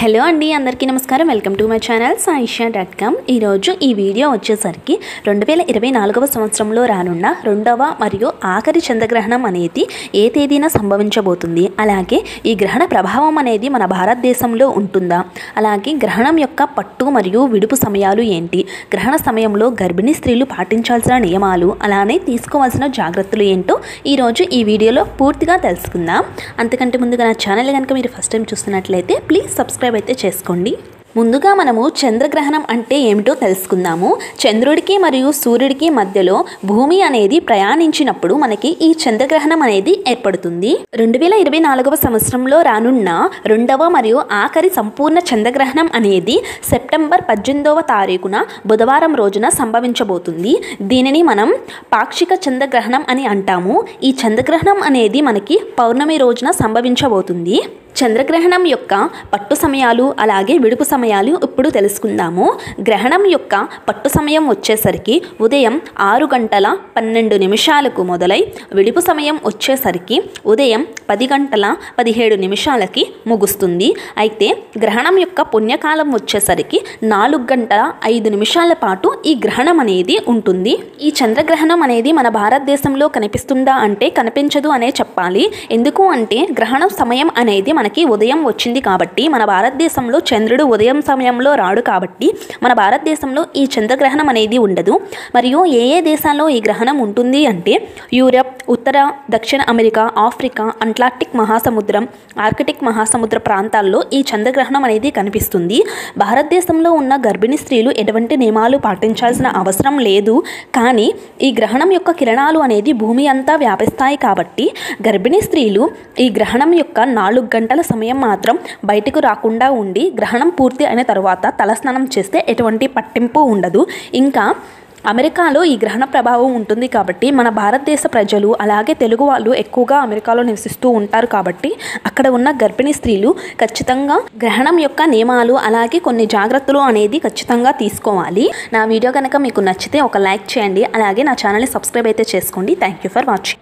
Hello అండి, అందరికీ నమస్కారం. Welcome to my channel saisha.com. ఈరోజు ఈ వీడియో వచ్చేసరికి 2024వ సంవత్సరంలో రానున్న రెండవ మరియు ఆఖరి చంద్రగ్రహణం అనేది ఏ తేదీన సంభవించబోతుంది, అలాగే ఈ గ్రహణ ప్రభావం అనేది మన భారతదేశంలో ఉంటుందా, అలాగే గ్రహణం యొక్క పట్టు మరియు విడుపు సమయాలు ఏంటి, గ్రహణ సమయంలో గర్భిణీ స్త్రీలు పాటించాల్సిన నియమాలు, అలానే తీసుకోవాల్సిన జాగ్రత్తలు ఏంటో ఈరోజు ఈ వీడియోలో పూర్తిగా తెలుసుకుందాం. అంతకంటే ముందుగా నా ఛానల్ కనుక మీరు ఫస్ట్ టైం చూస్తున్నట్లయితే ప్లీజ్ సబ్స్క్రైబ్ అయితే చేసుకోండి. ముందుగా మనము చంద్రగ్రహణం అంటే ఏమిటో తెలుసుకుందాము. చంద్రుడికి మరియు సూర్యుడికి మధ్యలో భూమి అనేది ప్రయాణించినప్పుడు మనకి ఈ చంద్రగ్రహణం అనేది ఏర్పడుతుంది. 2024వ సంవత్సరంలో రానున్న రెండవ మరియు ఆఖరి సంపూర్ణ చంద్రగ్రహణం అనేది సెప్టెంబర్ 18వ తారీఖున బుధవారం రోజున సంభవించబోతుంది. దీనిని మనం పాక్షిక చంద్రగ్రహణం అని అంటాము. ఈ చంద్రగ్రహణం అనేది మనకి పౌర్ణమి రోజున సంభవించబోతుంది. చంద్రగ్రహణం యొక్క పట్టు సమయాలు అలాగే విడుపు సమయాలు ఇప్పుడు తెలుసుకుందాము. గ్రహణం యొక్క పట్టు సమయం వచ్చేసరికి ఉదయం 6:12 మొదలై విడుపు సమయం వచ్చేసరికి ఉదయం 10:17 ముగుస్తుంది. అయితే గ్రహణం యొక్క పుణ్యకాలం వచ్చేసరికి 4:05 పాటు ఈ గ్రహణం అనేది ఉంటుంది. ఈ చంద్రగ్రహణం అనేది మన భారతదేశంలో కనిపిస్తుందా అంటే కనిపించదు అనే చెప్పాలి. ఎందుకు అంటే గ్రహణం సమయం అనేది మనకి ఉదయం వచ్చింది కాబట్టి, మన భారతదేశంలో చంద్రుడు ఉదయం సమయంలో రాడు కాబట్టి మన భారతదేశంలో ఈ చంద్రగ్రహణం అనేది ఉండదు. మరియు ఏ ఏ దేశాల్లో ఈ గ్రహణం ఉంటుంది అంటే యూరప్, ఉత్తర దక్షిణ అమెరికా, ఆఫ్రికా, అట్లాంటిక్ మహాసముద్రం, ఆర్కిటిక్ మహాసముద్ర ప్రాంతాల్లో ఈ చంద్రగ్రహణం అనేది కనిపిస్తుంది. భారతదేశంలో ఉన్న గర్భిణీ స్త్రీలు ఎటువంటి నియమాలు పాటించాల్సిన అవసరం లేదు. కానీ ఈ గ్రహణం యొక్క కిరణాలు అనేది భూమి అంతా వ్యాపిస్తాయి కాబట్టి గర్భిణీ స్త్రీలు ఈ గ్రహణం యొక్క 4 గంటల సమయం మాత్రం బయటకు రాకుండా ఉండి గ్రహణం పూర్తి అయిన తర్వాత తలస్నానం చేస్తే ఎటువంటి పట్టింపు ఉండదు. ఇంకా అమెరికాలో ఈ గ్రహణ ప్రభావం ఉంటుంది కాబట్టి మన భారతదేశ ప్రజలు అలాగే తెలుగు వాళ్ళు ఎక్కువగా అమెరికాలో నివసిస్తూ ఉంటారు కాబట్టి అక్కడ ఉన్న గర్భిణీ స్త్రీలు ఖచ్చితంగా గ్రహణం యొక్క నియమాలు అలాగే కొన్ని జాగ్రత్తలు అనేది ఖచ్చితంగా తీసుకోవాలి. నా వీడియో కనుక మీకు నచ్చితే ఒక లైక్ చేయండి, అలాగే నా ఛానల్ని సబ్స్క్రైబ్ అయితే చేసుకోండి. Thank you for watching.